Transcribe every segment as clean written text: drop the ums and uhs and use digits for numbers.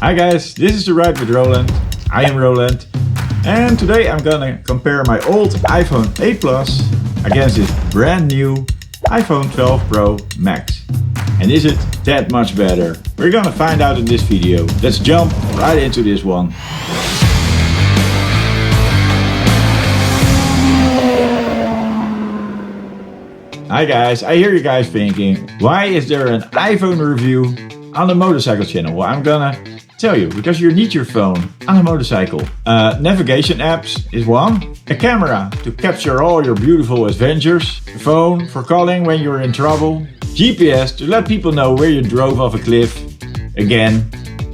Hi guys, this is The Ride with Roland. I am Roland, and today I'm gonna compare my old iPhone 8 Plus against this brand new iPhone 12 Pro Max. And is it that much better? We're gonna find out in this video. Let's jump right into this one. Hi guys, I hear you guys thinking, why is there an iPhone review on the motorcycle channel? Well, I'm gonna tell you, because you need your phone on a motorcycle. Navigation apps is one, a camera to capture all your beautiful adventures, a phone for calling when you're in trouble, GPS to let people know where you drove off a cliff, again,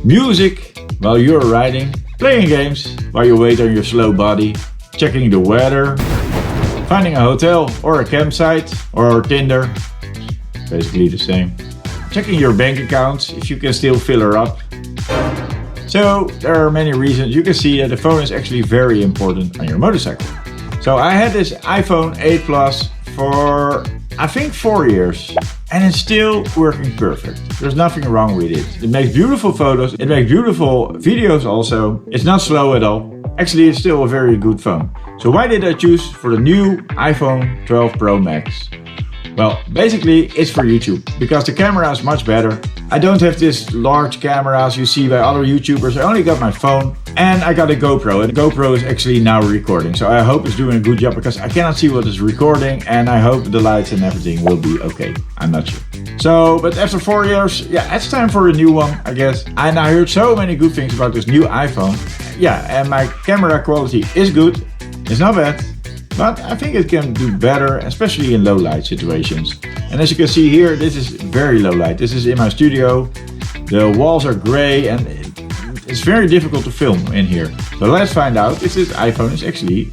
music while you're riding, playing games while you wait on your slow body, checking the weather, finding a hotel or a campsite or Tinder, basically the same. Checking your bank accounts if you can still fill her up. So there are many reasons. You can see that the phone is actually very important on your motorcycle. So I had this iPhone 8 Plus for I think 4 years and it's still working perfect. There's nothing wrong with it. It makes beautiful photos, it makes beautiful videos also. It's not slow at all. Actually, it's still a very good phone. So why did I choose for the new iPhone 12 Pro Max? Well, basically it's for YouTube, because the camera is much better. I don't have this large cameras you see by other YouTubers. I only got my phone and I got a GoPro, and the GoPro is actually now recording. So I hope it's doing a good job, because I cannot see what is recording, and I hope the lights and everything will be okay. I'm not sure. So, but after 4 years, yeah, it's time for a new one, I guess. And I heard so many good things about this new iPhone. Yeah, and my camera quality is good. It's not bad. But I think it can do better, especially in low light situations. And as you can see here, this is very low light. This is in my studio. The walls are gray and it's very difficult to film in here. So let's find out if this iPhone is actually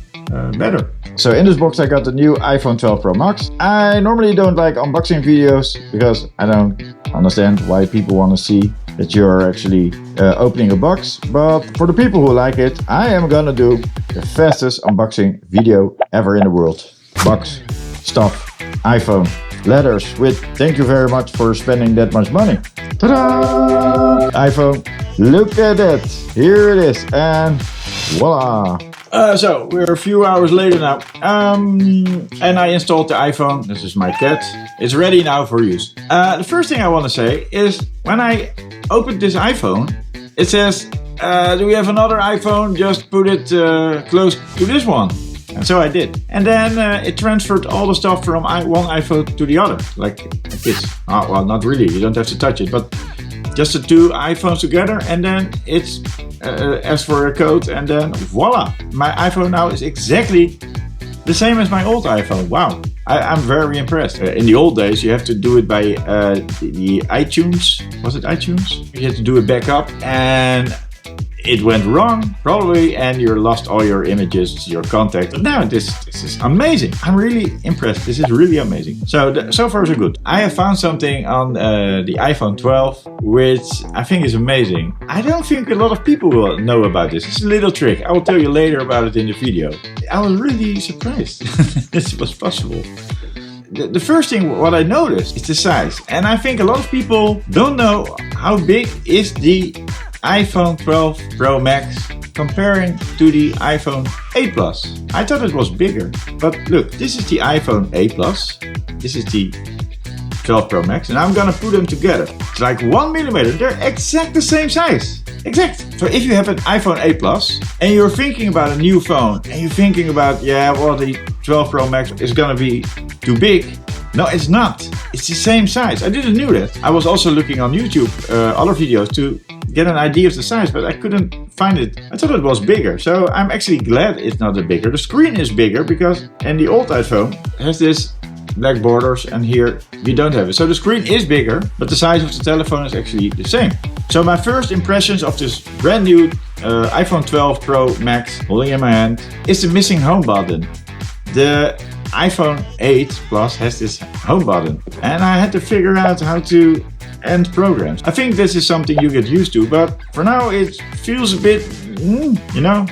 better. So in this box I got the new iPhone 12 Pro Max. I normally don't like unboxing videos because I don't understand why people want to see that you're actually opening a box. But for the people who like it, I am gonna do the fastest unboxing video ever in the world. Box, stuff, iPhone, letters with thank you very much for spending that much money. Ta-da! iPhone, look at that. Here it is, and voila. So we're a few hours later now, and I installed the iPhone. This is my cat. It's ready now for use. The first thing I want to say is when I opened this iPhone, it says, do we have another iPhone? Just put it close to this one. And so I did. And then it transferred all the stuff from one iPhone to the other, like this. Oh, well, not really. You don't have to touch it, but just the two iPhones together, and then it's asked for a code, and then voila! My iPhone now is exactly the same as my old iPhone. Wow, I'm very impressed. In the old days, you have to do it by the iTunes. Was it iTunes? You had to do a backup, and it went wrong, probably, and you lost all your images, your contacts. But now this is amazing. I'm really impressed. This is really amazing. So, so far so good. I have found something on the iPhone 12, which I think is amazing. I don't think a lot of people will know about this. It's a little trick. I will tell you later about it in the video. I was really surprised this was possible. The first thing what I noticed is the size. And I think a lot of people don't know how big is the iPhone 12 Pro Max comparing to the iPhone 8 Plus. I thought it was bigger, but look, this is the iPhone 8 Plus, this is the 12 Pro Max, and I'm gonna put them together. It's like 1 millimeter, they're exact the same size. Exact. So if you have an iPhone 8 Plus and you're thinking about a new phone and you're thinking about, yeah, well, the 12 Pro Max is gonna be too big. No, it's not. It's the same size. I didn't know that. I was also looking on YouTube, other videos to get an idea of the size, but I couldn't find it. I thought it was bigger, so I'm actually glad it's not that bigger. The screen is bigger because, and the old iPhone has this black borders, and here we don't have it. So the screen is bigger, but the size of the telephone is actually the same. So my first impressions of this brand new iPhone 12 Pro Max, holding in my hand, is the missing home button. The iPhone 8 Plus has this home button, and I had to figure out how to end programs. I think this is something you get used to, but for now it feels a bit, you know.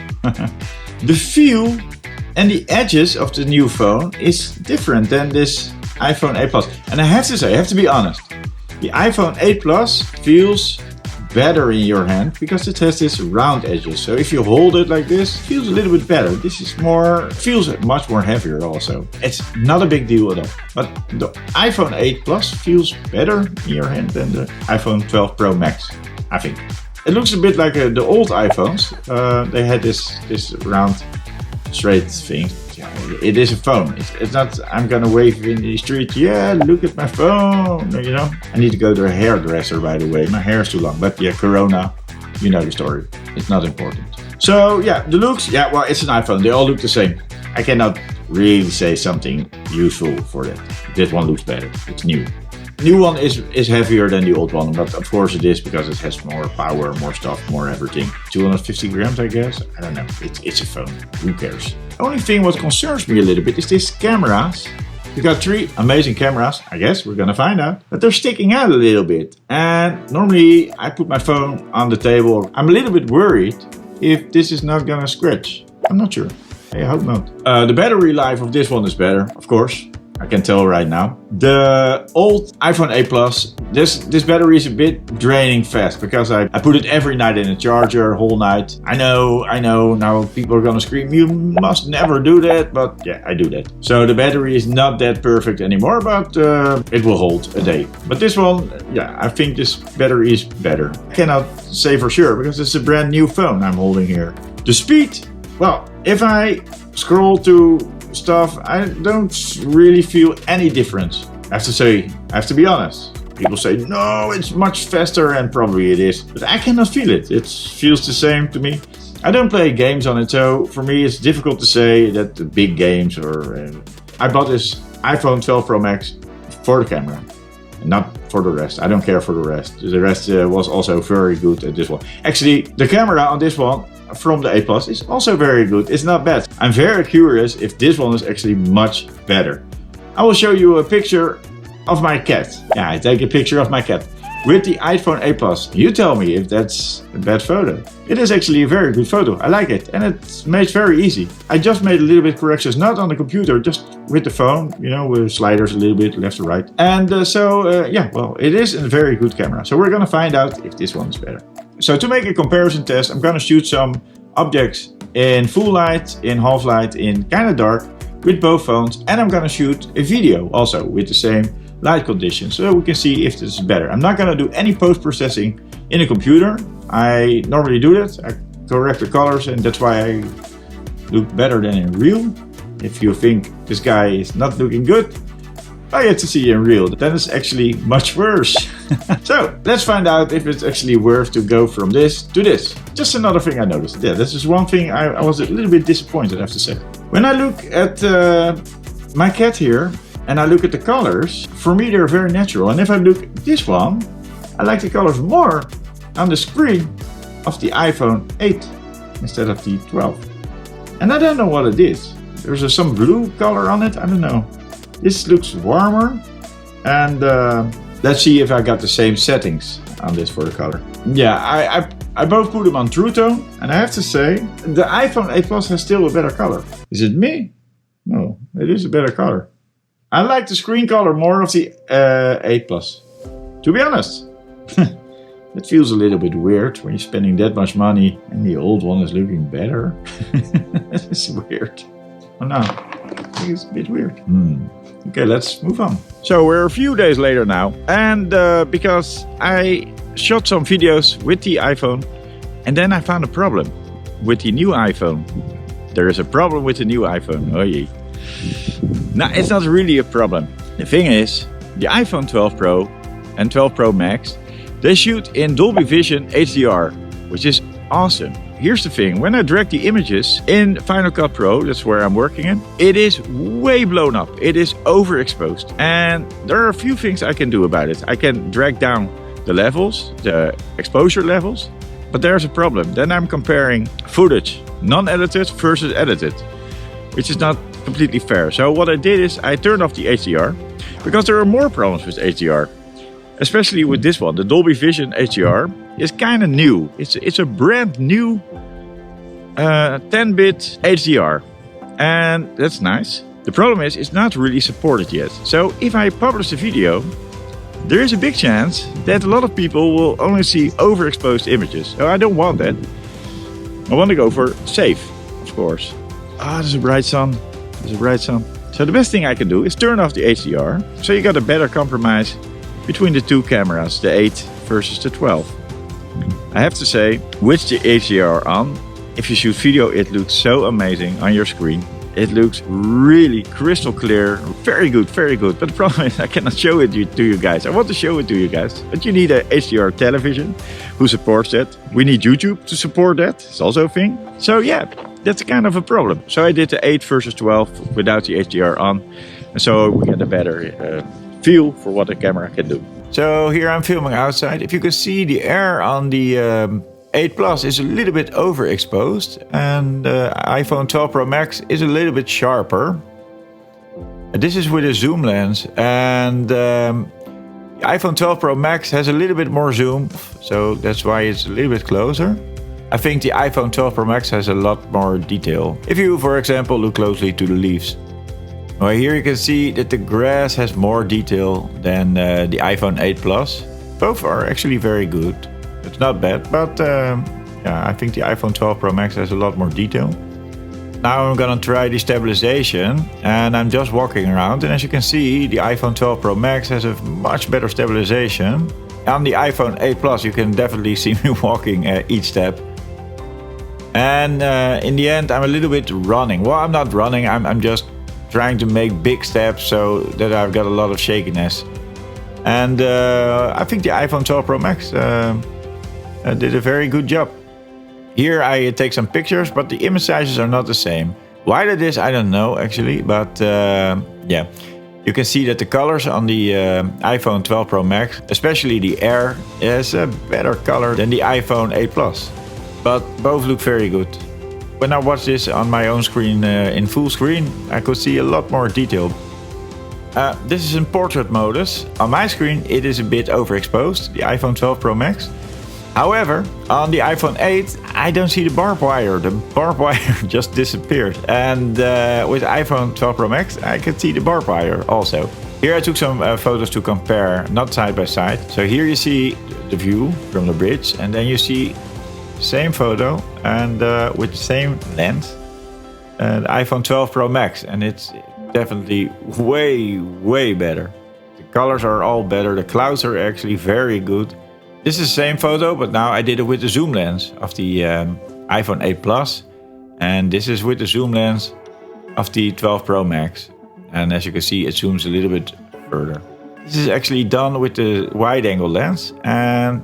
The feel and the edges of the new phone is different than this iPhone 8 Plus. And I have to say, I have to be honest, the iPhone 8 Plus feels better in your hand because it has this round edges. So if you hold it like this, it feels a little bit better. This is feels much more heavier also. It's not a big deal at all. But the iPhone 8 Plus feels better in your hand than the iPhone 12 Pro Max, I think. It looks a bit like the old iPhones. They had this round straight thing. Yeah, it is a phone. It's not, I'm gonna wave in the street, yeah, look at my phone, you know. I need to go to a hairdresser, by the way. My hair is too long, but yeah, Corona, you know the story. It's not important. So yeah, the looks, yeah, well, it's an iPhone. They all look the same. I cannot really say something useful for that. This one looks better. It's new. New one is heavier than the old one, but of course it is because it has more power, more stuff, more everything. 250 grams, I guess. I don't know. It's a phone. Who cares? The only thing what concerns me a little bit is these cameras. You got 3 amazing cameras. I guess we're gonna find out, but they're sticking out a little bit. And normally I put my phone on the table. I'm a little bit worried if this is not gonna scratch. I'm not sure. I hope not. The battery life of this one is better, of course. I can tell right now. The old iPhone 8 Plus, this battery is a bit draining fast because I put it every night in a charger, whole night. I know, now people are gonna scream, you must never do that, but yeah, I do that. So the battery is not that perfect anymore, but it will hold a day. But this one, yeah, I think this battery is better. I cannot say for sure because it's a brand new phone I'm holding here. The speed, well, if I scroll to stuff, I don't really feel any difference. I have to be honest. People say, no, it's much faster, and probably it is. But I cannot feel it. It feels the same to me. I don't play games on it, so for me it's difficult to say that the big games or... I bought this iPhone 12 Pro Max for the camera, and not for the rest. I don't care for the rest. The rest was also very good at this one. Actually, the camera on this one from the 8 Plus is also very good. It's not bad. I'm very curious if this one is actually much better. I will show you a picture of my cat. Yeah, I take a picture of my cat with the iPhone 8 Plus. You tell me if that's a bad photo. It is actually a very good photo. I like it, and it's made very easy. I just made a little bit corrections, not on the computer, just with the phone, you know, with sliders a little bit left to right. And yeah, well, it is a very good camera. So we're gonna find out if this one is better. So to make a comparison test, I'm gonna shoot some objects in full light, in half light, in kind of dark with both phones, and I'm gonna shoot a video also with the same light conditions so we can see if this is better. I'm not gonna do any post-processing in a computer. I normally do that. I correct the colors, and that's why I look better than in real. If you think this guy is not looking good, I get to see in real, then it's actually much worse. So let's find out if it's actually worth to go from this to this. Just another thing I noticed. Yeah, this is one thing I was a little bit disappointed, I have to say. When I look at my cat here and I look at the colors, for me they're very natural. And if I look at this one, I like the colors more on the screen of the iPhone 8 instead of the 12. And I don't know what it is. There's some blue color on it, I don't know. This looks warmer, and let's see if I got the same settings on this for the color. Yeah, I both put them on True Tone, and I have to say, the iPhone 8 Plus has still a better color. Is it me? No, it is a better color. I like the screen color more of the 8 Plus, to be honest. It feels a little bit weird when you're spending that much money and the old one is looking better. It's weird. Oh no, I think it's a bit weird. Okay, let's move on. So we're a few days later now, and because I shot some videos with the iPhone, and then I found a problem with the new iPhone. There is a problem with the new iPhone. Oh yeah. Now, it's not really a problem. The thing is, the iPhone 12 Pro and 12 Pro Max, they shoot in Dolby Vision HDR, which is awesome. Here's the thing, when I drag the images in Final Cut Pro, that's where I'm working in, it is way blown up. It is overexposed. And there are a few things I can do about it. I can drag down the levels, the exposure levels, but there's a problem. Then I'm comparing footage, non-edited versus edited, which is not completely fair. So what I did is I turned off the HDR, because there are more problems with HDR. Especially with this one, the Dolby Vision HDR is kind of new. It's a brand new 10-bit HDR, and that's nice. The problem is it's not really supported yet. So if I publish the video, there is a big chance that a lot of people will only see overexposed images. So I don't want that. I want to go for safe, of course. Ah, there's a bright sun. There's a bright sun. So the best thing I can do is turn off the HDR. So you got a better compromise between the two cameras, the 8 versus the 12. I have to say, with the HDR on, if you shoot video, it looks so amazing on your screen. It looks really crystal clear, very good, very good. But the problem is I cannot show it to you guys. I want to show it to you guys, but you need a HDR television who supports that. We need YouTube to support that. It's also a thing. So yeah, that's kind of a problem. So I did the 8 versus 12 without the HDR on. And so we get a better feel for what the camera can do. So here I'm filming outside. If you can see, the air on the 8 Plus is a little bit overexposed, and the iPhone 12 Pro Max is a little bit sharper. This is with a zoom lens, and the iPhone 12 Pro Max has a little bit more zoom, so that's why it's a little bit closer. I think the iPhone 12 Pro Max has a lot more detail. If you, for example, look closely to the leaves. Well, here you can see that the grass has more detail than the iPhone 8 Plus. Both are actually very good. It's not bad, but yeah, I think the iPhone 12 Pro Max has a lot more detail. Now I'm gonna try the stabilization, and I'm just walking around, and as you can see, the iPhone 12 Pro Max has a much better stabilization. On the iPhone 8 Plus you can definitely see me walking each step. And in the end I'm a little bit running. Well, I'm not running, I'm just trying to make big steps so that I've got a lot of shakiness. And I think the iPhone 12 Pro Max did a very good job. Here I take some pictures, but the image sizes are not the same. Why that is, I don't know actually, but yeah. You can see that the colors on the iPhone 12 Pro Max, especially the Air, is a better color than the iPhone 8 Plus. But both look very good. When I watched this on my own screen in full screen, I could see a lot more detail. This is in portrait modus. On my screen it is a bit overexposed, the iPhone 12 Pro Max. However, on the iPhone 8 I don't see the barbed wire. The barbed wire just disappeared. And with iPhone 12 Pro Max I can see the barbed wire also. Here I took some photos to compare, not side by side. So here you see the view from the bridge, and then you see the same photo and with the same lens, the iPhone 12 Pro Max, and it's definitely way better. The colors are all better, the clouds are actually very good. This is the same photo, but now I did it with the zoom lens of the iPhone 8 Plus, and this is with the zoom lens of the 12 Pro Max. And as you can see, it zooms a little bit further. This is actually done with the wide angle lens, and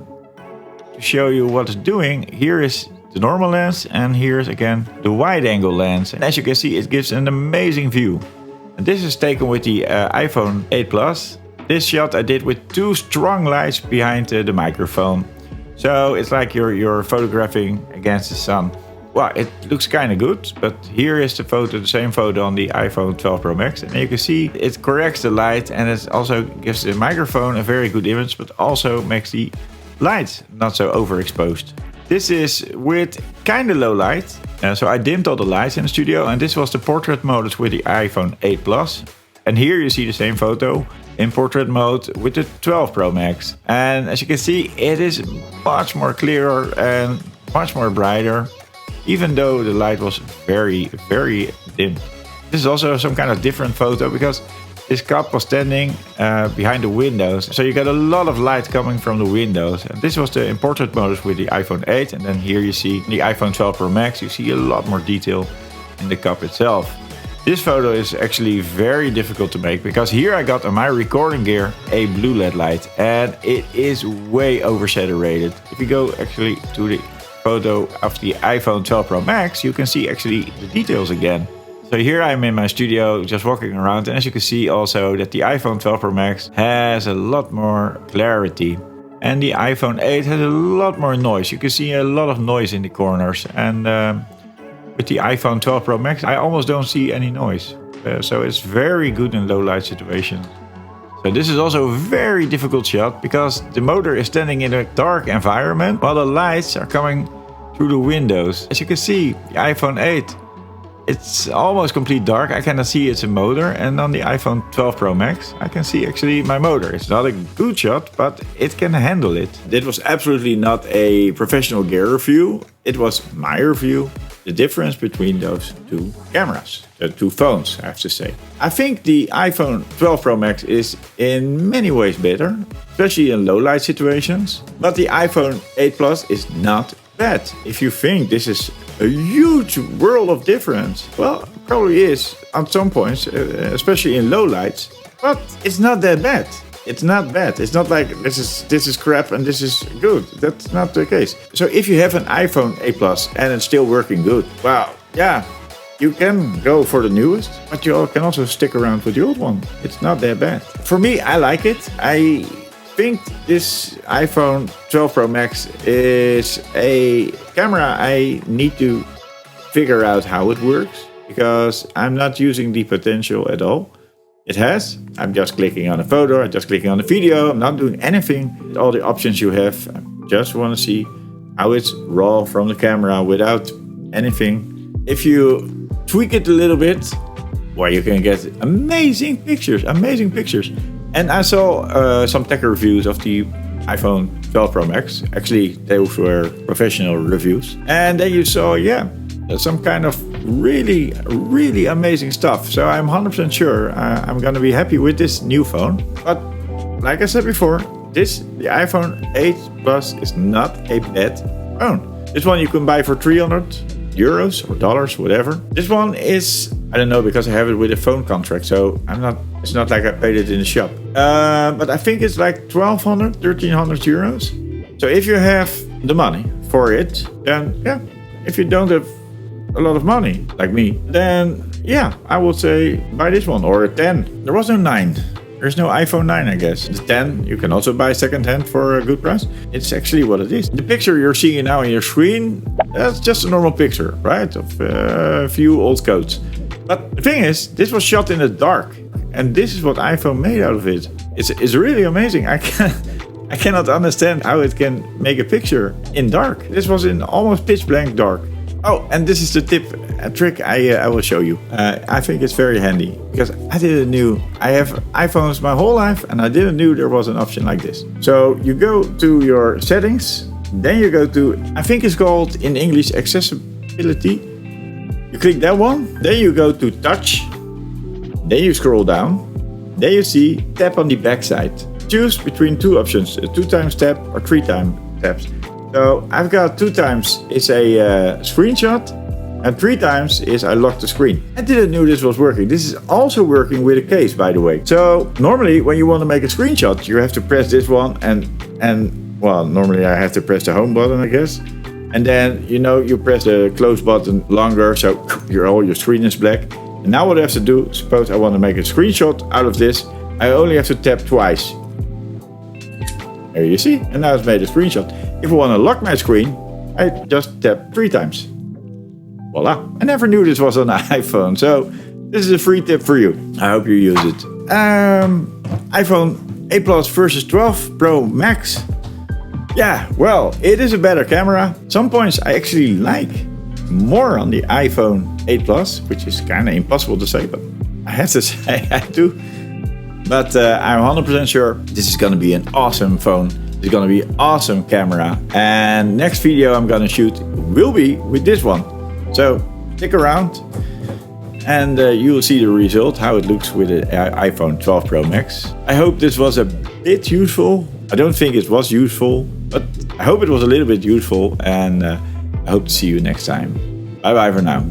to show you what it's doing, here is the normal lens, and here's again the wide angle lens. And as you can see, it gives an amazing view. And this is taken with the iPhone 8 Plus. This shot I did with two strong lights behind the microphone. So it's like you're photographing against the sun. Well, it looks kind of good, but here is the photo, the same photo on the iPhone 12 Pro Max. And you can see it corrects the light, and it also gives the microphone a very good image, but also makes the lights not so overexposed. This is with kind of low light. So I dimmed all the lights in the studio, and this was the portrait mode with the iPhone 8 Plus. And here you see the same photo in portrait mode with the 12 Pro Max. And as you can see, it is much more clearer and much more brighter, even though the light was very dim. This is also some kind of different photo because this cop was standing behind the windows. So you got a lot of light coming from the windows. And this was the in portrait mode with the iPhone 8. And then here you see the iPhone 12 Pro Max. You see a lot more detail in the cup itself. This photo is actually very difficult to make because here I got on my recording gear a blue LED light, and it is way oversaturated. If you go actually to the photo of the iPhone 12 Pro Max, you can see actually the details again. So here I'm in my studio just walking around, and as you can see also that the iPhone 12 Pro Max has a lot more clarity. And the iPhone 8 has a lot more noise. You can see a lot of noise in the corners, and with the iPhone 12 Pro Max, I almost don't see any noise. So it's very good in low light situations. So this is also a very difficult shot because the motor is standing in a dark environment while the lights are coming through the windows. As you can see, the iPhone 8 it's almost complete dark. I cannot see it's a motor. And on the iPhone 12 Pro Max, I can see actually my motor. It's not a good shot, but it can handle it. This was absolutely not a professional gear review. It was my review. The difference between those two cameras, the two phones, I have to say. I think the iPhone 12 Pro Max is in many ways better, especially in low light situations. But the iPhone 8 Plus is not bad. If you think this is a huge world of difference, well, it probably is at some points, especially in low lights. But it's not that bad. It's not bad. It's not like this is crap and this is good. That's not the case. So if you have an iPhone 8 Plus and it's still working good, well, yeah, you can go for the newest, but you can also stick around with the old one. It's not that bad. For me, I like it. I think this iPhone 12 Pro Max is a camera I need to figure out how it works, because I'm not using the potential at all it has. I'm just clicking on a photo, I'm just clicking on a video, I'm not doing anything. All the options you have, I just want to see how it's raw from the camera without anything. If you tweak it a little bit, well, you can get amazing pictures. And I saw some tech reviews of the iPhone 12 Pro Max. Actually, those were professional reviews. And then you saw, yeah, some kind of really, really amazing stuff. So I'm 100% sure I'm going to be happy with this new phone. But like I said before, the iPhone 8 Plus is not a bad phone. This one you can buy for 300 euros or dollars, whatever. This one is, I don't know, because I have it with a phone contract. So it's not like I paid it in the shop. But I think it's like 1,200, 1,300 euros. So if you have the money for it, then yeah. If you don't have a lot of money, like me, then yeah, I would say buy this one, or a 10. There was no 9. There's no iPhone 9, I guess. The 10 you can also buy secondhand for a good price. It's actually what it is. The picture you're seeing now on your screen, that's just a normal picture, right? Of a few old coats. But the thing is, this was shot in the dark, and this is what iPhone made out of it. It's really amazing. I cannot understand how it can make a picture in dark. This was in almost pitch blank dark. Oh, and this is the trick I will show you. I think it's very handy, because I didn't know. I have iPhones my whole life, and I didn't know there was an option like this. So you go to your settings, then you go to, I think it's called in English accessibility. You click that one, then you go to touch, then you scroll down, then you see tap on the back side. Choose between two options, a 2x tap or 3x taps. So I've got 2 times is a screenshot, and 3 times is I lock the screen. I didn't know this was working. This is also working with a case, by the way. So normally when you want to make a screenshot, you have to press this one and well, normally I have to press the home button, I guess. And then, you press the close button longer, so all your screen is black. And now what I have to do, suppose I want to make a screenshot out of this, I only have to tap twice. There you see, and now it's made a screenshot. If I want to lock my screen, I just tap 3 times. Voila. I never knew this was on an iPhone, so this is a free tip for you. I hope you use it. iPhone 8 Plus versus 12 Pro Max. Yeah, well, it is a better camera. Some points I actually like more on the iPhone 8 Plus, which is kind of impossible to say, but I have to say I do. But I'm 100% sure this is going to be an awesome phone. It's going to be an awesome camera. And next video I'm going to shoot will be with this one. So stick around and you will see the result, how it looks with the iPhone 12 Pro Max. I hope this was a bit useful. I don't think it was useful, but I hope it was a little bit useful. And I hope to see you next time. Bye bye for now.